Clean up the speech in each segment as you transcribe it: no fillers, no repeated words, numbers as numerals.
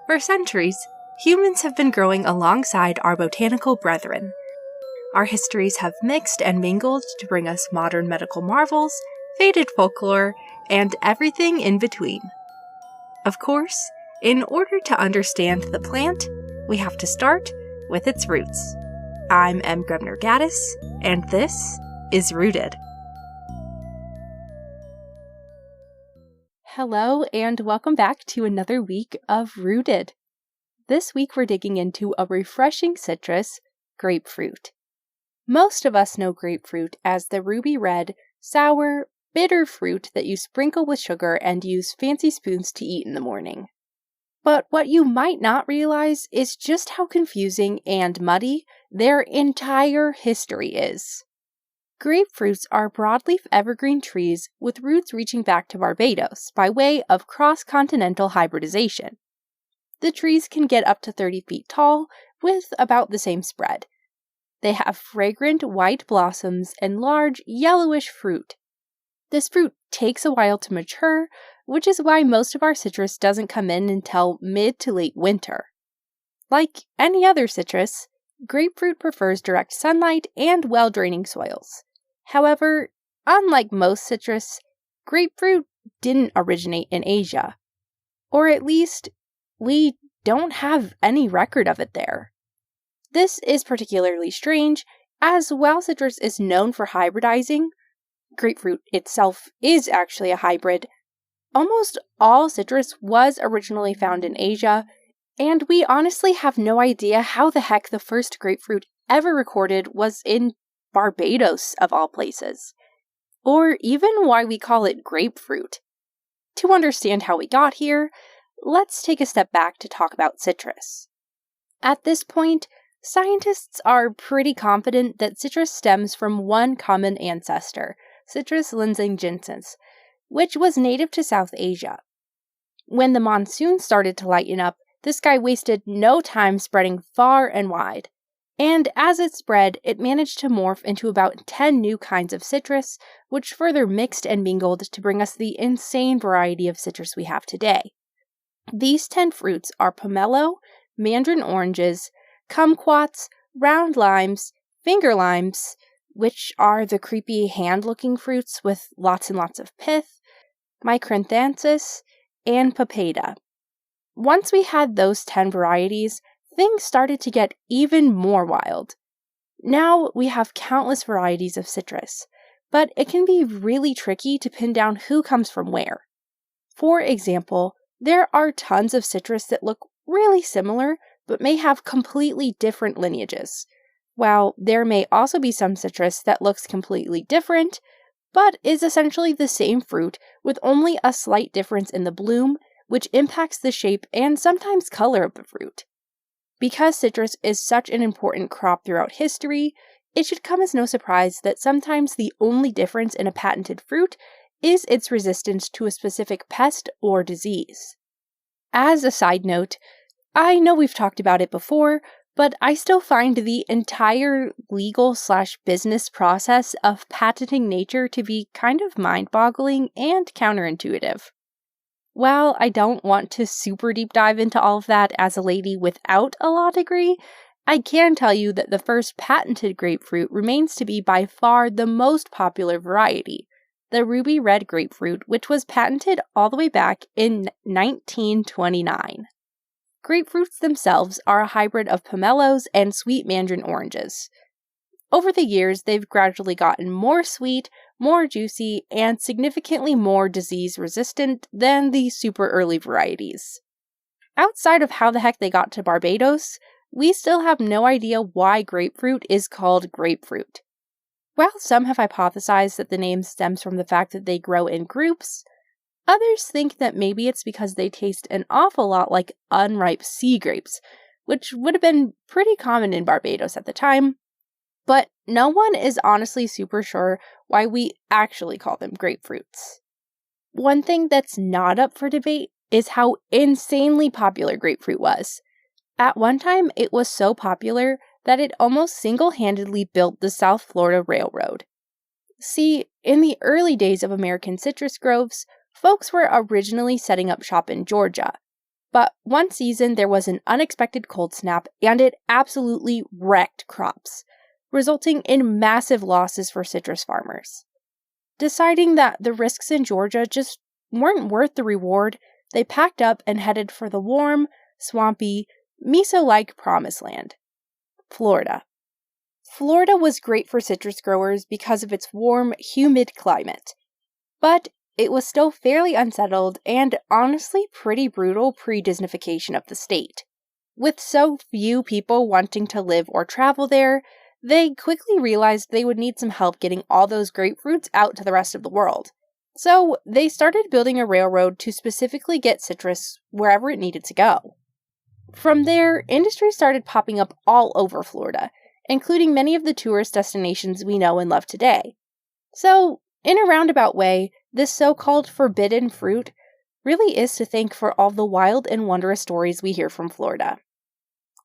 For centuries, humans have been growing alongside our botanical brethren. Our histories have mixed and mingled to bring us modern medical marvels, faded folklore, and everything in between. Of course, in order to understand the plant, we have to start with its roots. I'm M. Grubner Gaddis, and this is Rooted. Hello, and welcome back to another week of Rooted. This week we're digging into a refreshing citrus, grapefruit. Most of us know grapefruit as the ruby red, sour, bitter fruit that you sprinkle with sugar and use fancy spoons to eat in the morning. But what you might not realize is just how confusing and muddy their entire history is. Grapefruits are broadleaf evergreen trees with roots reaching back to Barbados by way of cross-continental hybridization. The trees can get up to 30 feet tall with about the same spread. They have fragrant white blossoms and large yellowish fruit. This fruit takes a while to mature, which is why most of our citrus doesn't come in until mid to late winter. Like any other citrus, grapefruit prefers direct sunlight and well-draining soils. However, unlike most citrus, grapefruit didn't originate in Asia. Or at least, we don't have any record of it there. This is particularly strange, as while citrus is known for hybridizing, grapefruit itself is actually a hybrid. Almost all citrus was originally found in Asia, and we honestly have no idea how the heck the first grapefruit ever recorded was in Barbados, of all places. Or even why we call it grapefruit. To understand how we got here, let's take a step back to talk about citrus. At this point, scientists are pretty confident that citrus stems from one common ancestor, Citrus lenzingensis, which was native to South Asia. When the monsoon started to lighten up, this guy wasted no time spreading far and wide. And as it spread, it managed to morph into about 10 new kinds of citrus, which further mixed and mingled to bring us the insane variety of citrus we have today. These 10 fruits are pomelo, mandarin oranges, kumquats, round limes, finger limes, which are the creepy hand-looking fruits with lots and lots of pith, micranthanthus, and papeda. Once we had those 10 varieties, things started to get even more wild. Now we have countless varieties of citrus, but it can be really tricky to pin down who comes from where. For example, there are tons of citrus that look really similar, but may have completely different lineages, while there may also be some citrus that looks completely different, but is essentially the same fruit with only a slight difference in the bloom, which impacts the shape and sometimes color of the fruit. Because citrus is such an important crop throughout history, it should come as no surprise that sometimes the only difference in a patented fruit is its resistance to a specific pest or disease. As a side note, I know we've talked about it before, but I still find the entire legal/business process of patenting nature to be kind of mind-boggling and counterintuitive. While I don't want to super deep dive into all of that as a lady without a law degree, I can tell you that the first patented grapefruit remains to be by far the most popular variety, the ruby red grapefruit, which was patented all the way back in 1929. Grapefruits themselves are a hybrid of pomelos and sweet mandarin oranges. Over the years, they've gradually gotten more sweet, more juicy, and significantly more disease-resistant than the super early varieties. Outside of how the heck they got to Barbados, we still have no idea why grapefruit is called grapefruit. While some have hypothesized that the name stems from the fact that they grow in groups, others think that maybe it's because they taste an awful lot like unripe sea grapes, which would have been pretty common in Barbados at the time. But no one is honestly super sure why we actually call them grapefruits. One thing that's not up for debate is how insanely popular grapefruit was. At one time, it was so popular that it almost single-handedly built the South Florida Railroad. See, in the early days of American citrus groves, folks were originally setting up shop in Georgia. But one season there was an unexpected cold snap and it absolutely wrecked crops, resulting in massive losses for citrus farmers. Deciding that the risks in Georgia just weren't worth the reward, they packed up and headed for the warm, swampy, miso-like promised land, Florida. Florida was great for citrus growers because of its warm, humid climate. But it was still fairly unsettled and honestly pretty brutal pre-Disneyfication of the state. With so few people wanting to live or travel there, they quickly realized they would need some help getting all those grapefruits out to the rest of the world. So they started building a railroad to specifically get citrus wherever it needed to go. From there, industry started popping up all over Florida, including many of the tourist destinations we know and love today. So, in a roundabout way, this so-called forbidden fruit really is to thank for all the wild and wondrous stories we hear from Florida.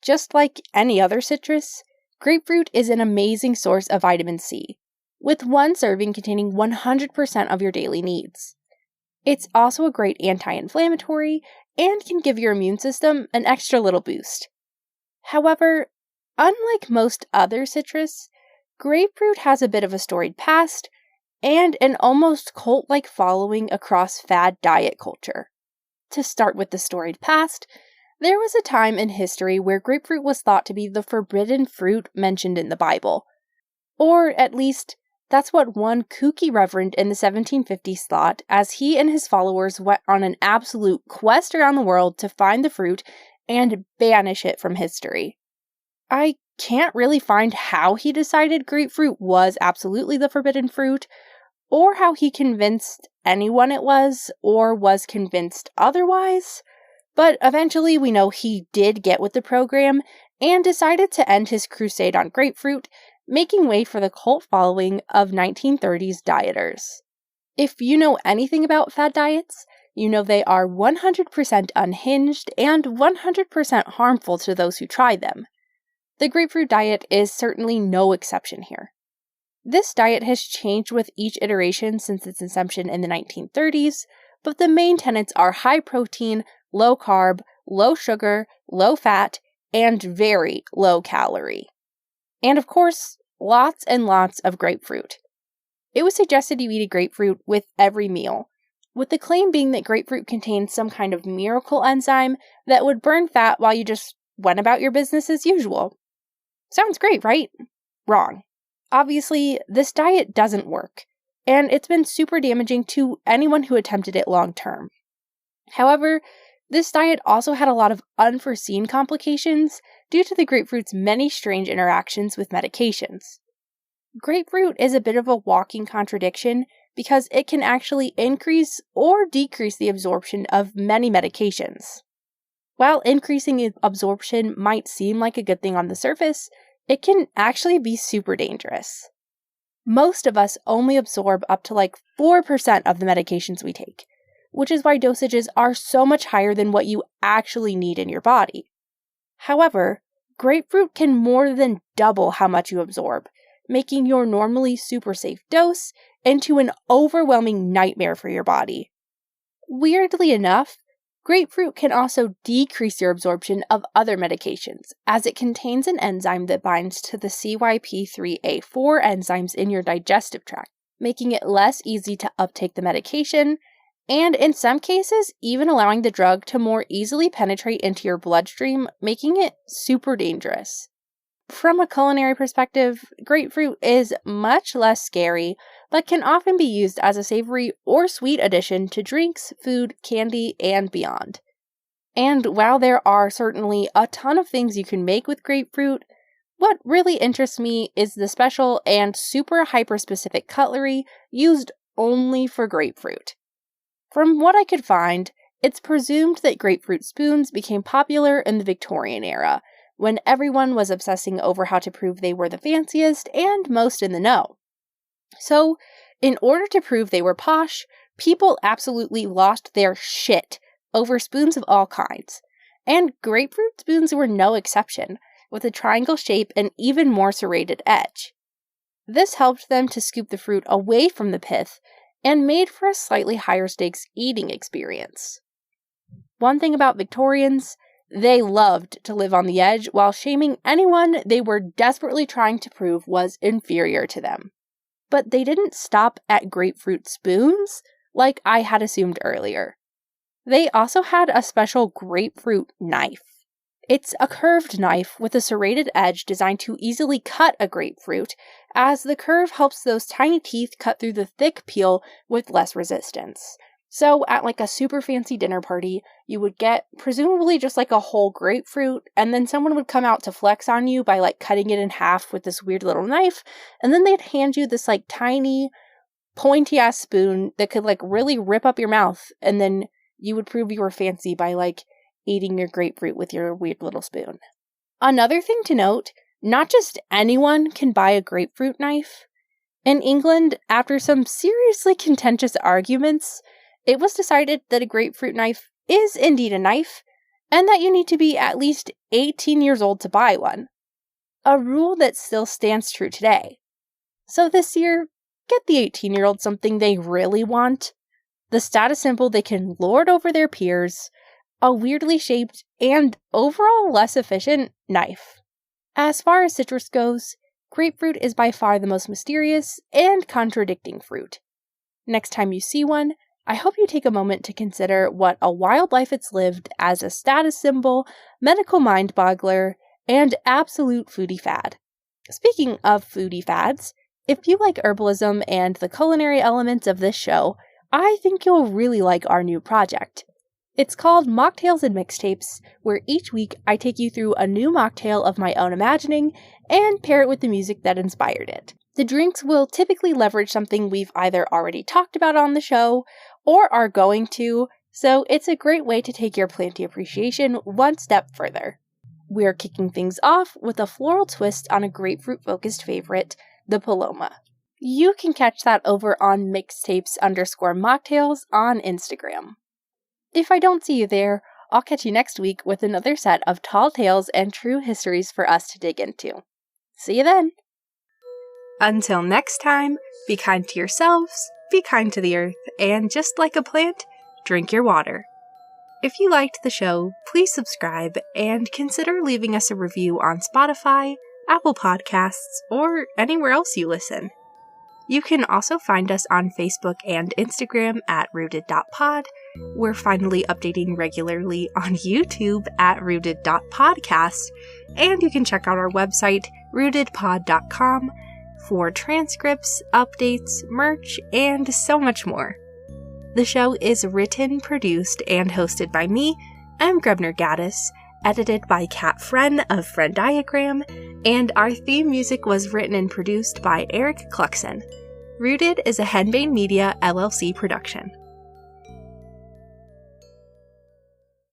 Just like any other citrus, grapefruit is an amazing source of vitamin C, with one serving containing 100% of your daily needs. It's also a great anti-inflammatory and can give your immune system an extra little boost. However, unlike most other citrus, grapefruit has a bit of a storied past and an almost cult-like following across fad diet culture. To start with the storied past, there was a time in history where grapefruit was thought to be the forbidden fruit mentioned in the Bible. Or, at least, that's what one kooky reverend in the 1750s thought as he and his followers went on an absolute quest around the world to find the fruit and banish it from history. I can't really find how he decided grapefruit was absolutely the forbidden fruit, or how he convinced anyone it was, or was convinced otherwise, but eventually we know he did get with the program and decided to end his crusade on grapefruit, making way for the cult following of 1930s dieters. If you know anything about fad diets, you know they are 100% unhinged and 100% harmful to those who try them. The grapefruit diet is certainly no exception here. This diet has changed with each iteration since its inception in the 1930s, but the main tenets are high protein, low carb, low sugar, low fat, and very low calorie. And of course, lots and lots of grapefruit. It was suggested you eat a grapefruit with every meal, with the claim being that grapefruit contains some kind of miracle enzyme that would burn fat while you just went about your business as usual. Sounds great, right? Wrong. Obviously, this diet doesn't work, and it's been super damaging to anyone who attempted it long term. However, this diet also had a lot of unforeseen complications due to the grapefruit's many strange interactions with medications. Grapefruit is a bit of a walking contradiction because it can actually increase or decrease the absorption of many medications. While increasing absorption might seem like a good thing on the surface, it can actually be super dangerous. Most of us only absorb up to like 4% of the medications we take, which is why dosages are so much higher than what you actually need in your body. However, grapefruit can more than double how much you absorb, making your normally super safe dose into an overwhelming nightmare for your body. Weirdly enough, grapefruit can also decrease your absorption of other medications, as it contains an enzyme that binds to the CYP3A4 enzymes in your digestive tract, making it less easy to uptake the medication, and in some cases, even allowing the drug to more easily penetrate into your bloodstream, making it super dangerous. From a culinary perspective, grapefruit is much less scary, but can often be used as a savory or sweet addition to drinks, food, candy, and beyond. And while there are certainly a ton of things you can make with grapefruit, what really interests me is the special and super hyper-specific cutlery used only for grapefruit. From what I could find, it's presumed that grapefruit spoons became popular in the Victorian era, when everyone was obsessing over how to prove they were the fanciest and most in the know. So, in order to prove they were posh, people absolutely lost their shit over spoons of all kinds. And grapefruit spoons were no exception, with a triangle shape and even more serrated edge. This helped them to scoop the fruit away from the pith and made for a slightly higher stakes eating experience. one thing about Victorians, they loved to live on the edge while shaming anyone they were desperately trying to prove was inferior to them. But they didn't stop at grapefruit spoons, like I had assumed earlier. They also had a special grapefruit knife. It's a curved knife with a serrated edge designed to easily cut a grapefruit, as the curve helps those tiny teeth cut through the thick peel with less resistance. So at like a super fancy dinner party, you would get presumably just like a whole grapefruit, and then someone would come out to flex on you by like cutting it in half with this weird little knife, and then they'd hand you this like tiny pointy ass spoon that could like really rip up your mouth, and then you would prove you were fancy by like eating your grapefruit with your weird little spoon. Another thing to note, not just anyone can buy a grapefruit knife. In England, after some seriously contentious arguments, it was decided that a grapefruit knife is indeed a knife, and that you need to be at least 18 years old to buy one. A rule that still stands true today. So this year, get the 18-year-old something they really want, the status symbol they can lord over their peers, a weirdly shaped and overall less efficient knife. As far as citrus goes, grapefruit is by far the most mysterious and contradicting fruit. Next time you see one, I hope you take a moment to consider what a wild life it's lived as a status symbol, medical mind-boggler, and absolute foodie fad. Speaking of foodie fads, if you like herbalism and the culinary elements of this show, I think you'll really like our new project. It's called Mocktails and Mixtapes, where each week I take you through a new mocktail of my own imagining and pair it with the music that inspired it. The drinks will typically leverage something we've either already talked about on the show or are going to, so it's a great way to take your plant appreciation one step further. We're kicking things off with a floral twist on a grapefruit-focused favorite, the Paloma. You can catch that over on mixtapes_mocktails on Instagram. If I don't see you there, I'll catch you next week with another set of tall tales and true histories for us to dig into. See you then! Until next time, be kind to yourselves, be kind to the earth, and just like a plant, drink your water. If you liked the show, please subscribe and consider leaving us a review on Spotify, Apple Podcasts, or anywhere else you listen. You can also find us on Facebook and Instagram at rooted.pod. We're finally updating regularly on YouTube at rooted.podcast, and you can check out our website, rootedpod.com, for transcripts, updates, merch, and so much more. The show is written, produced, and hosted by me, I'm Grebner Gaddis, edited by Kat Friend of Friend Diagram, and our theme music was written and produced by Eric Cluxon. Rooted is a Henbane Media LLC production.